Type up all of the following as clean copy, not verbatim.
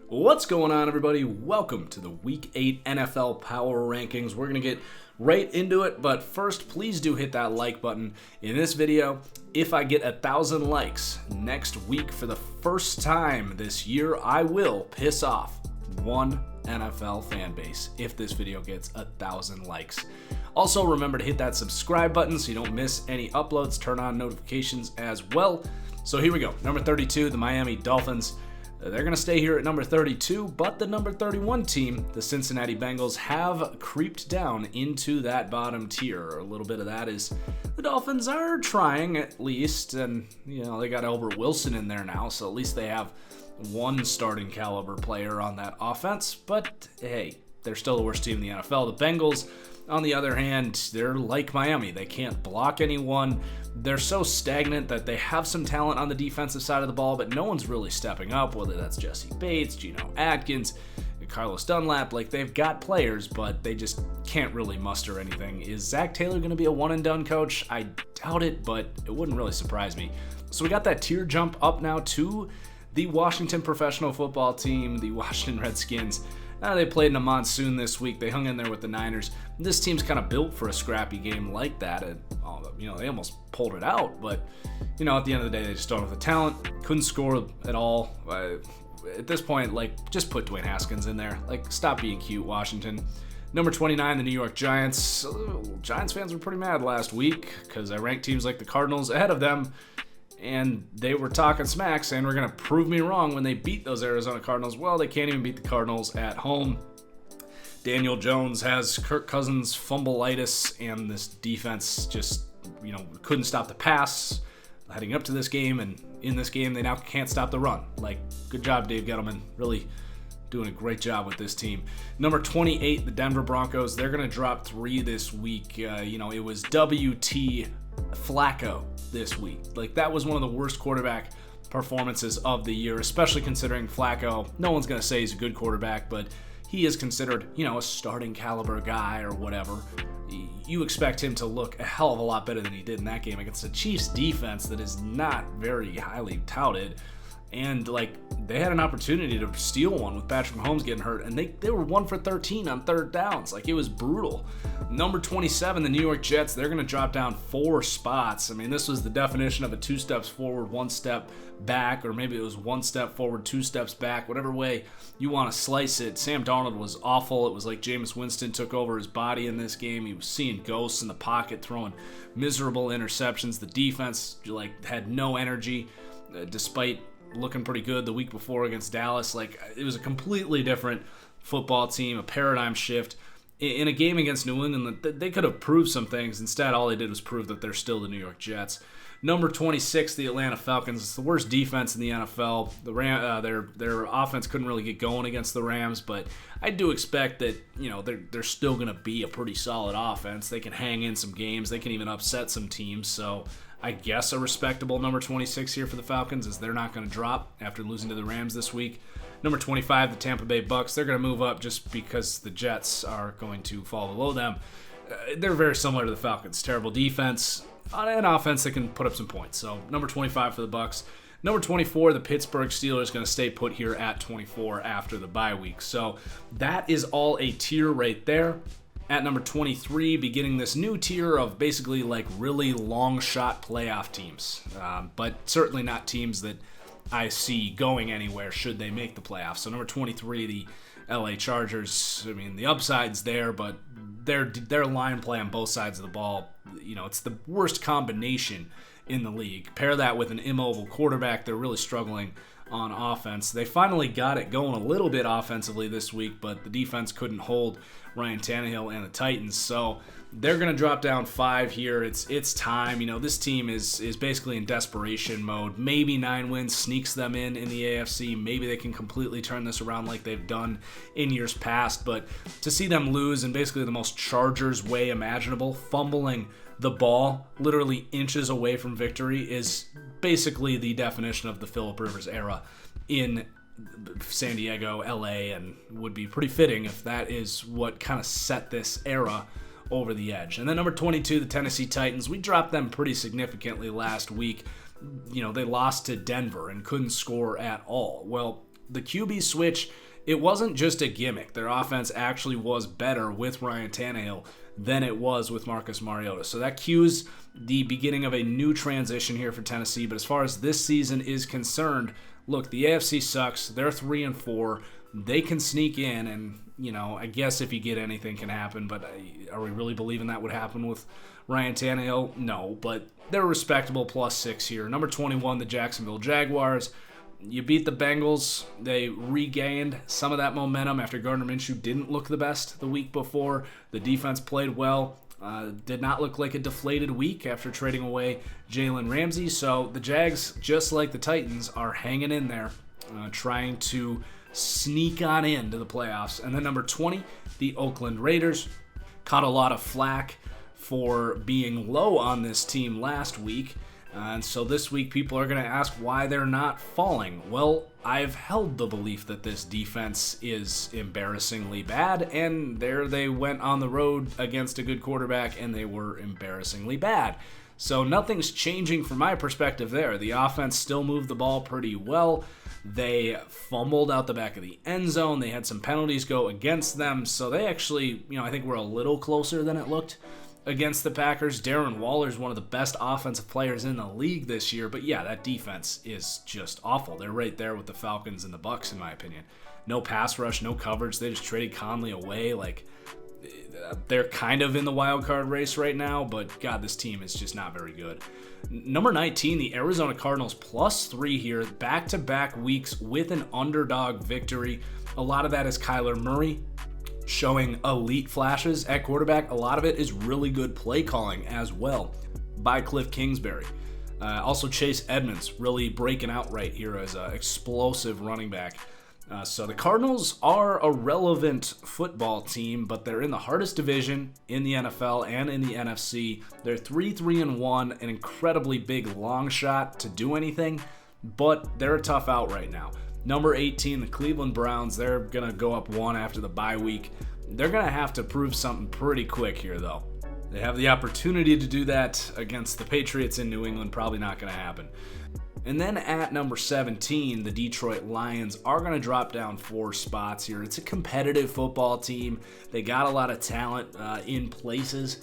What's going on, everybody? Welcome to the Week 8 NFL Power Rankings. We're going to get right into it, but first, please do hit that like button. In this video, if I get 1,000 likes next week for the first time this year, I will piss off one NFL fan base if this video gets 1,000 likes. Also, remember to hit that subscribe button so you don't miss any uploads. Turn on notifications as well. So here we go. Number 32, the Miami Dolphins. They're going to stay here at number 32, but the number 31 team, the Cincinnati Bengals, have creeped down into that bottom tier. A little bit of that is the Dolphins are trying at least, and they got Albert Wilson in there now, so at least they have one starting caliber player on that offense. But hey, they're still the worst team in the NFL. The Bengals, on the other hand, they're like Miami. They can't block anyone. They're so stagnant that they have some talent on the defensive side of the ball, but no one's really stepping up, whether that's Jesse Bates, Geno Atkins, Carlos Dunlap. Like, they've got players, but they just can't really muster anything. Is Zach Taylor going to be a one-and-done coach? I doubt it, but it wouldn't really surprise me. So we got that tier jump up now to the Washington professional football team, the Washington Redskins. Now, they played in a monsoon this week. They hung in there with the Niners. This team's kind of built for a scrappy game like that. And, they almost pulled it out. But, at the end of the day, they just don't have the talent. Couldn't score at all. At this point, just put Dwayne Haskins in there. Stop being cute, Washington. Number 29, the New York Giants. Giants fans were pretty mad last week because I ranked teams like the Cardinals ahead of them. And they were talking smack, saying we're going to prove me wrong when they beat those Arizona Cardinals. Well, they can't even beat the Cardinals at home. Daniel Jones has Kirk Cousins fumbleitis, and this defense just, couldn't stop the pass heading up to this game. And in this game, they now can't stop the run. Good job, Dave Gettleman. Really doing a great job with this team. Number 28, the Denver Broncos. They're going to drop 3 this week. It was WT Flacco this week. That was one of the worst quarterback performances of the year, especially considering Flacco, no one's going to say he's a good quarterback, but he is considered, a starting caliber guy or whatever. You expect him to look a hell of a lot better than he did in that game against the Chiefs defense that is not very highly touted. And they had an opportunity to steal one with Patrick Mahomes getting hurt, and they were 1 for 13 on third downs. It was brutal. Number 27, the New York Jets, they're going to drop down 4 spots. This was the definition of a 2 steps forward, 1 step back, or maybe it was 1 step forward, 2 steps back, whatever way you want to slice it. Sam Darnold was awful. It was like Jameis Winston took over his body in this game. He was seeing ghosts in the pocket, throwing miserable interceptions. The defense had no energy, despite looking pretty good the week before against Dallas. It was a completely different football team, a paradigm shift. In a game against New England, they could have proved some things. Instead, all they did was prove that they're still the New York Jets. Number 26, the Atlanta Falcons. It's the worst defense in the NFL. Their offense couldn't really get going against the Rams, but I do expect that they're still going to be a pretty solid offense. They can hang in some games. They can even upset some teams. So I guess a respectable number 26 here for the Falcons, as they're not going to drop after losing to the Rams this week. Number 25, the Tampa Bay Bucks. They're going to move up just because the Jets are going to fall below them. They're very similar to the Falcons. Terrible defense, and offense that can put up some points. So number 25 for the Bucks. Number 24, the Pittsburgh Steelers, going to stay put here at 24 after the bye week. So that is all a tier right there. At number 23, beginning this new tier of basically really long shot playoff teams, but certainly not teams that I see going anywhere should they make the playoffs. So number 23, the LA Chargers. The upside's there, but their line play on both sides of the ball, it's the worst combination in the league. Pair that with an immobile quarterback, they're really struggling on offense. They finally got it going a little bit offensively this week, but the defense couldn't hold Ryan Tannehill and the Titans. So they're going to drop down 5 here. It's time. This team is basically in desperation mode. Maybe 9 wins sneaks them in the AFC. Maybe they can completely turn this around like they've done in years past. But to see them lose in basically the most Chargers way imaginable, fumbling the ball literally inches away from victory, is basically the definition of the Phillip Rivers era in San Diego, LA, and would be pretty fitting if that is what kind of set this era over the edge. And then number 22, the Tennessee Titans. We dropped them pretty significantly last week. They lost to Denver and couldn't score at all. Well, the QB switch, it wasn't just a gimmick. Their offense actually was better with Ryan Tannehill than it was with Marcus Mariota. So that cues the beginning of a new transition here for Tennessee. But as far as this season is concerned, look, the AFC sucks. They're 3-4. They can sneak in, and I guess if you get anything can happen. But are we really believing that would happen with Ryan Tannehill? No, but they're respectable +6 here. Number 21, the Jacksonville Jaguars. You beat the Bengals. They regained some of that momentum after Gardner Minshew didn't look the best the week before. The defense played well. Did not look like a deflated week after trading away Jalen Ramsey. So the Jags, just like the Titans, are hanging in there, trying to sneak on into the playoffs. And then number 20, the Oakland Raiders. Caught a lot of flack for being low on this team last week. And so this week, people are going to ask why they're not falling. Well, I've held the belief that this defense is embarrassingly bad, and there they went on the road against a good quarterback, and they were embarrassingly bad. So nothing's changing from my perspective there. The offense still moved the ball pretty well. They fumbled out the back of the end zone. They had some penalties go against them. So they actually, I think we're a little closer than it looked against the Packers. Darren Waller's one of the best offensive players in the league this year. But yeah, that defense is just awful. They're right there with the Falcons and the Bucs, in my opinion. No pass rush, no coverage. They just traded Conley away. They're kind of in the wild card race right now, but God, this team is just not very good. Number 19, the Arizona Cardinals, +3 here, back-to-back weeks with an underdog victory. A lot of that is Kyler Murray showing elite flashes at quarterback. A lot of it is really good play calling as well by Cliff Kingsbury. Also Chase Edmonds really breaking out right here as an explosive running back. So the Cardinals are a relevant football team, but they're in the hardest division in the NFL and in the NFC. They're 3-1, an incredibly big long shot to do anything, but they're a tough out right now. Number 18, the Cleveland Browns. They're going to go up 1 after the bye week. They're going to have to prove something pretty quick here, though. They have the opportunity to do that against the Patriots in New England. Probably not going to happen. And then at number 17, the Detroit Lions are going to drop down 4 spots here. It's a competitive football team. They got a lot of talent in places.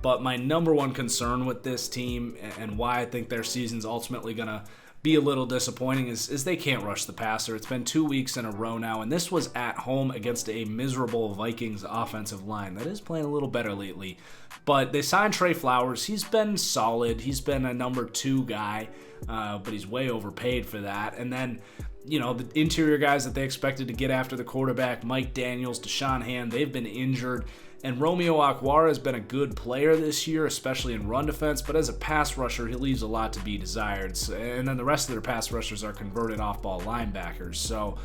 But my number one concern with this team and why I think their season's ultimately going to be a little disappointing is they can't rush the passer. It's been 2 weeks in a row now, and this was at home against a miserable Vikings offensive line that is playing a little better lately. But they signed Trey Flowers. He's been solid. He's been a number 2 guy, but he's way overpaid for that. And then, the interior guys that they expected to get after the quarterback, Mike Daniels, Deshaun Hand, they've been injured. And Romeo Okwara has been a good player this year, especially in run defense, but as a pass rusher, he leaves a lot to be desired. And then the rest of their pass rushers are converted off-ball linebackers. So,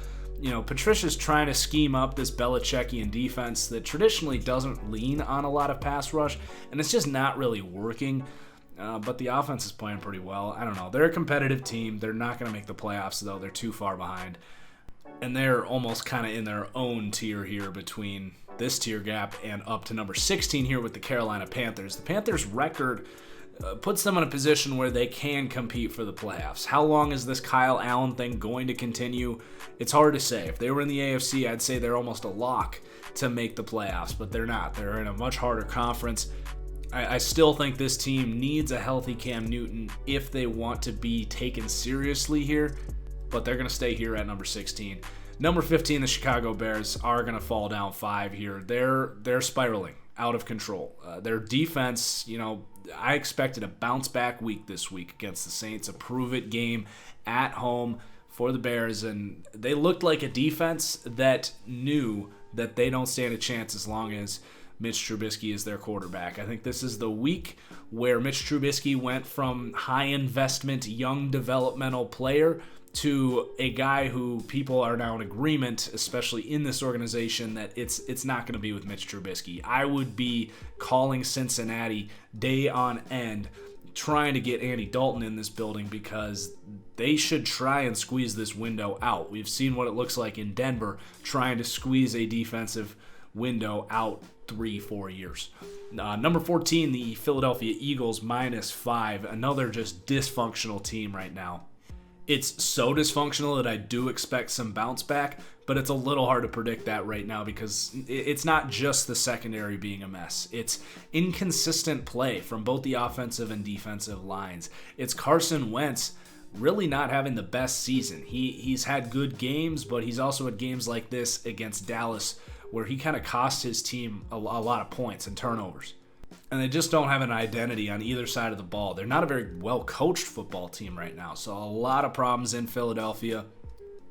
Patricia's trying to scheme up this Belichickian defense that traditionally doesn't lean on a lot of pass rush, and it's just not really working. But the offense is playing pretty well. I don't know. They're a competitive team. They're not going to make the playoffs, though. They're too far behind. And they're almost kind of in their own tier here between this tier gap and up to number 16 here with the Carolina Panthers. The Panthers' record puts them in a position where they can compete for the playoffs. How long is this Kyle Allen thing going to continue? It's hard to say. If they were in the AFC, I'd say they're almost a lock to make the playoffs, but they're not. They're in a much harder conference. I still think this team needs a healthy Cam Newton if they want to be taken seriously here, but they're going to stay here at number 16. Number 15, the Chicago Bears are going to fall down 5 here. They're spiraling out of control. Their defense, I expected a bounce-back week this week against the Saints, a prove-it game at home for the Bears, and they looked like a defense that knew that they don't stand a chance as long as Mitch Trubisky is their quarterback. I think this is the week where Mitch Trubisky went from high-investment, young developmental player to a guy who people are now in agreement, especially in this organization, that it's not going to be with Mitch Trubisky. I would be calling Cincinnati day on end, trying to get Andy Dalton in this building because they should try and squeeze this window out. We've seen what it looks like in Denver, trying to squeeze a defensive window out 3-4 years. Number 14, the Philadelphia Eagles, -5. Another just dysfunctional team right now. It's so dysfunctional that I do expect some bounce back, but it's a little hard to predict that right now because it's not just the secondary being a mess. It's inconsistent play from both the offensive and defensive lines. It's Carson Wentz really not having the best season. He's had good games, but he's also had games like this against Dallas where he kind of cost his team a lot of points and turnovers. And they just don't have an identity on either side of the ball. They're not a very well-coached football team right now, so a lot of problems in Philadelphia.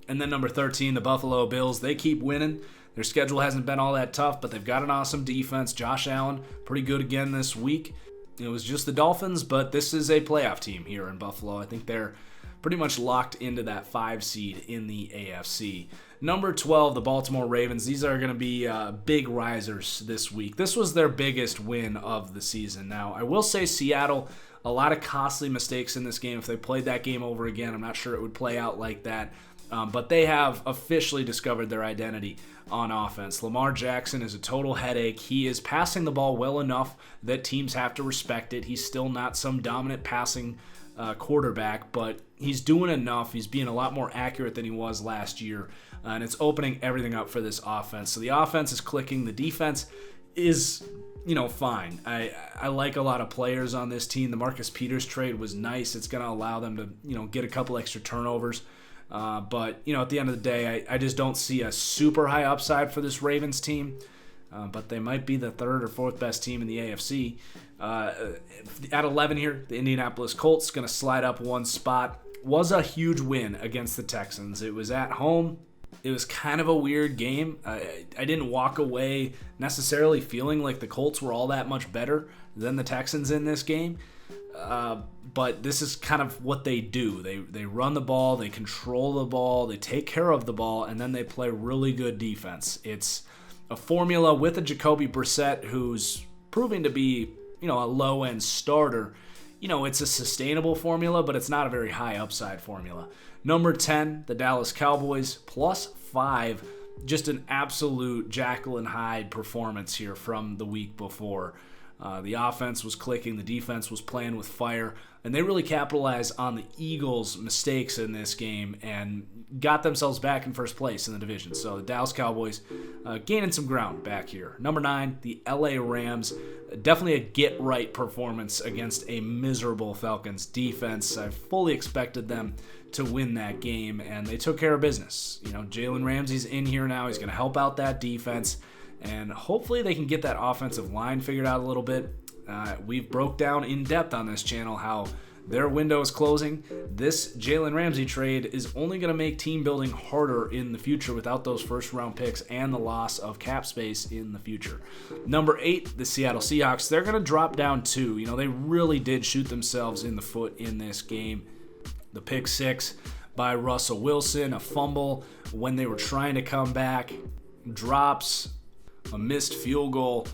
And then number 13, the Buffalo Bills. They keep winning. Their schedule hasn't been all that tough, but they've got an awesome defense. Josh Allen, pretty good again this week. It was just the Dolphins, but this is a playoff team here in Buffalo. I think they're pretty much locked into that 5 seed in the AFC. Number 12, the Baltimore Ravens. These are going to be big risers this week. This was their biggest win of the season. Now, I will say Seattle, a lot of costly mistakes in this game. If they played that game over again, I'm not sure it would play out like that. But they have officially discovered their identity on offense. Lamar Jackson is a total headache. He is passing the ball well enough that teams have to respect it. He's still not some dominant passing quarterback, but he's doing enough. He's being a lot more accurate than he was last year, and it's opening everything up for this offense. So the offense is clicking. The defense is, fine. I like a lot of players on this team. The Marcus Peters trade was nice. It's going to allow them to, get a couple extra turnovers. But, at the end of the day, I just don't see a super high upside for this Ravens team. But they might be the third or fourth best team in the AFC. At 11 here, the Indianapolis Colts going to slide up one spot. Was a huge win against the Texans. It was at home. It was kind of a weird game. I didn't walk away necessarily feeling like the Colts were all that much better than the Texans in this game. But this is kind of what they do. They run the ball, they control the ball, they take care of the ball, and then they play really good defense. It's a formula with a Jacoby Brissett who's proving to be, a low-end starter. It's a sustainable formula, but it's not a very high upside formula. Number 10, the Dallas Cowboys, +5. Just an absolute Jekyll and Hyde performance here from the week before. The offense was clicking, the defense was playing with fire, and they really capitalized on the Eagles' mistakes in this game and got themselves back in first place in the division. So the Dallas Cowboys gaining some ground back here. Number 9, the LA Rams. Definitely a get-right performance against a miserable Falcons defense. I fully expected them to win that game, and they took care of business. Jalen Ramsey's in here now. He's going to help out that defense. And hopefully they can get that offensive line figured out a little bit. We've broke down in depth on this channel how their window is closing. This Jalen Ramsey trade is only going to make team building harder in the future without those first-round picks and the loss of cap space in the future. Number 8, the Seattle Seahawks. They're going to drop down 2. They really did shoot themselves in the foot in this game. The pick 6 by Russell Wilson, a fumble when they were trying to come back, drops, a missed field goal.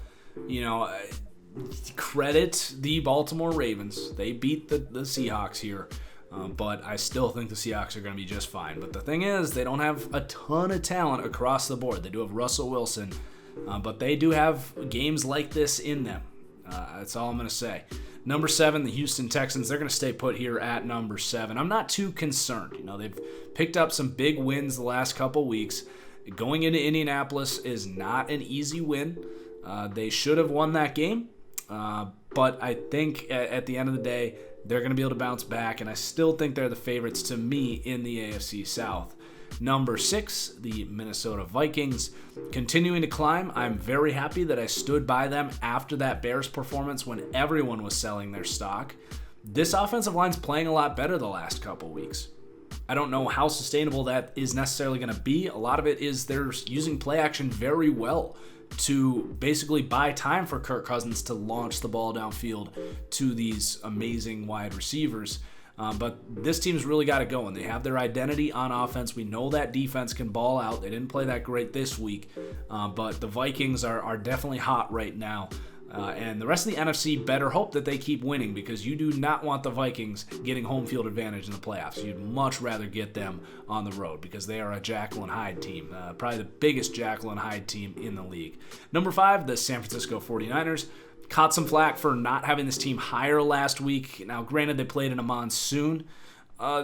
Credit the Baltimore Ravens. They beat the Seahawks here, but I still think the Seahawks are going to be just fine. But the thing is, they don't have a ton of talent across the board. They do have Russell Wilson, but they do have games like this in them. That's all I'm going to say. Number 7, the Houston Texans. They're going to stay put here at number 7. I'm not too concerned. They've picked up some big wins the last couple weeks. Going into Indianapolis is not an easy win. They should have won that game, but I think at the end of the day, they're going to be able to bounce back, and I still think they're the favorites to me in the AFC South. Number 6, the Minnesota Vikings, continuing to climb. I'm very happy that I stood by them after that Bears performance when everyone was selling their stock. This offensive line's playing a lot better the last couple weeks. I don't know how sustainable that is necessarily going to be. A lot of it is they're using play action very well to basically buy time for Kirk Cousins to launch the ball downfield to these amazing wide receivers. But this team's really got it going. They have their identity on offense. We know that defense can ball out. They didn't play that great this week, but the Vikings are definitely hot right now. And the rest of the NFC better hope that they keep winning, because you do not want the Vikings getting home field advantage in the playoffs. You'd much rather get them on the road, because they are a Jekyll and Hyde team, probably the biggest Jekyll and Hyde team in the league. Number 5, the San Francisco 49ers. Caught some flack for not having this team higher last week. Now, granted, they played in a monsoon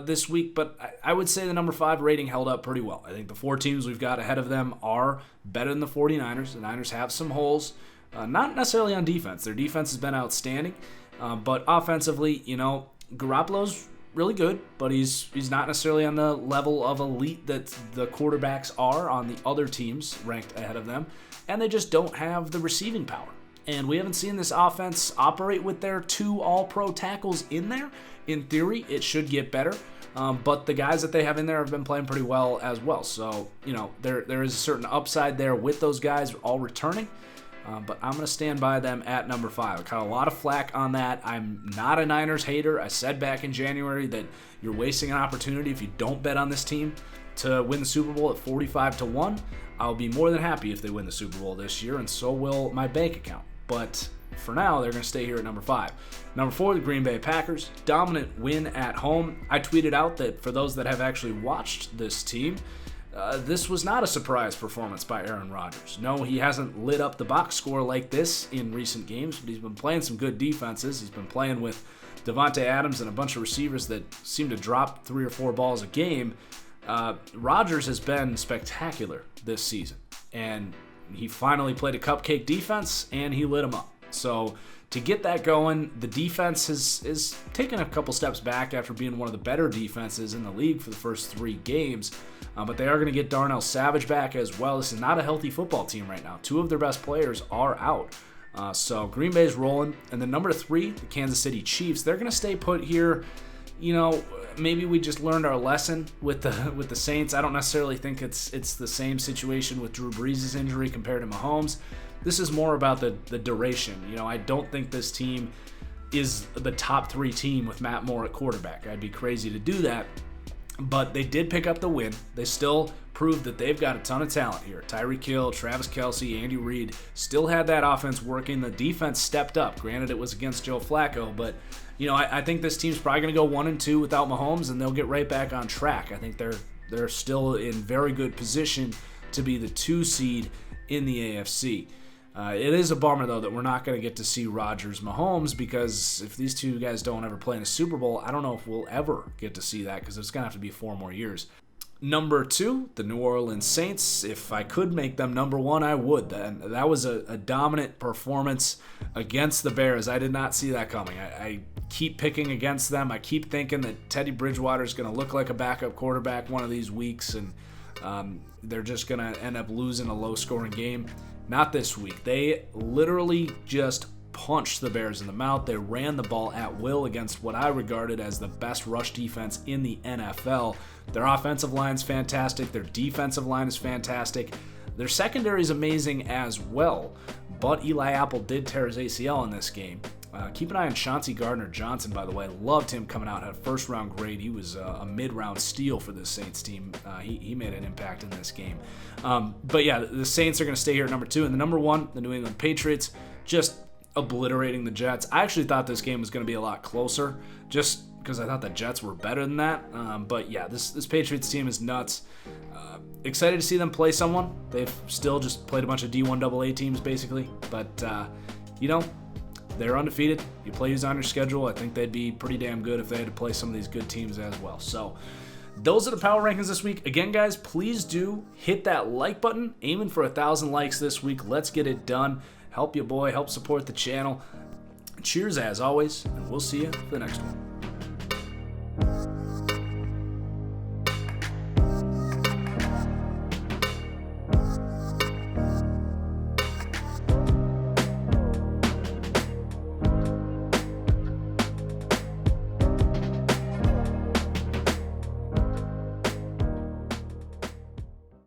this week, but I would say the number 5 rating held up pretty well. I think the 4 teams we've got ahead of them are better than the 49ers. The Niners have some holes, not necessarily on defense. Their defense has been outstanding, but offensively, Garoppolo's really good, but he's not necessarily on the level of elite that the quarterbacks are on the other teams ranked ahead of them, and they just don't have the receiving power. And we haven't seen this offense operate with their 2 all-pro tackles in there. In theory, it should get better, but the guys that they have in there have been playing pretty well as well. So, there is a certain upside there with those guys all returning, but I'm going to stand by them at number 5. I caught a lot of flack on that. I'm not a Niners hater. I said back in January that you're wasting an opportunity if you don't bet on this team to win the Super Bowl at 45-1. I'll be more than happy if they win the Super Bowl this year, and so will my bank account. But for now, they're going to stay here at number 5. Number 4, the Green Bay Packers. Dominant win at home. I tweeted out that for those that have actually watched this team, this was not a surprise performance by Aaron Rodgers. No, he hasn't lit up the box score like this in recent games, but he's been playing some good defenses. He's been playing with Devontae Adams and a bunch of receivers that seem to drop 3 or 4 balls a game. Rodgers has been spectacular this season, and he finally played a cupcake defense, and he lit them up. So to get that going, the defense is taken a couple steps back after being one of the better defenses in the league for the first 3 games. But they are going to get Darnell Savage back as well. This is not a healthy football team right now. 2 of their best players are out. So Green Bay's rolling. And then number 3, the Kansas City Chiefs. They're going to stay put here. Maybe we just learned our lesson with the Saints. I don't necessarily think it's the same situation with Drew Brees' injury compared to Mahomes. This is more about the duration. I don't think this team is the top 3 team with Matt Moore at quarterback. I'd be crazy to do that. But they did pick up the win. They still proved that they've got a ton of talent here. Tyreek Hill, Travis Kelce, Andy Reid still had that offense working. The defense stepped up. Granted, it was against Joe Flacco, but I think this team's probably going to go 1-2 without Mahomes, and they'll get right back on track. I think they're still in very good position to be the 2 seed in the AFC. It is a bummer, though, that we're not going to get to see Rodgers-Mahomes, because if these 2 guys don't ever play in a Super Bowl, I don't know if we'll ever get to see that, because it's going to have to be 4 more years. Number 2, the New Orleans Saints. If I could make them number 1, I would. That was a dominant performance against the Bears. I did not see that coming. I keep picking against them. I keep thinking that Teddy Bridgewater is going to look like a backup quarterback one of these weeks, and they're just going to end up losing a low-scoring game. Not this week. They literally just punched the Bears in the mouth. They ran the ball at will against what I regarded as the best rush defense in the NFL. Their offensive line is fantastic. Their defensive line is fantastic. Their secondary is amazing as well, but Eli Apple did tear his ACL in this game. Keep an eye on Chauncey Gardner-Johnson, by the way. Loved him coming out, had a first-round grade. He was a mid-round steal for this Saints team. He made an impact in this game. But yeah, the Saints are going to stay here at number 2. And the number 1, the New England Patriots, just obliterating the Jets. I actually thought this game was going to be a lot closer, just because I thought the Jets were better than that. But yeah, this Patriots team is nuts. Excited to see them play someone. They've still just played a bunch of D1 AA teams, basically. But, they're undefeated. You play who's on your schedule. I think they'd be pretty damn good if they had to play some of these good teams as well. So those are the power rankings this week. Again, guys, please do hit that like button. Aiming for 1,000 likes this week. Let's get it done. Help your boy. Help support the channel. Cheers as always, and we'll see you for the next one.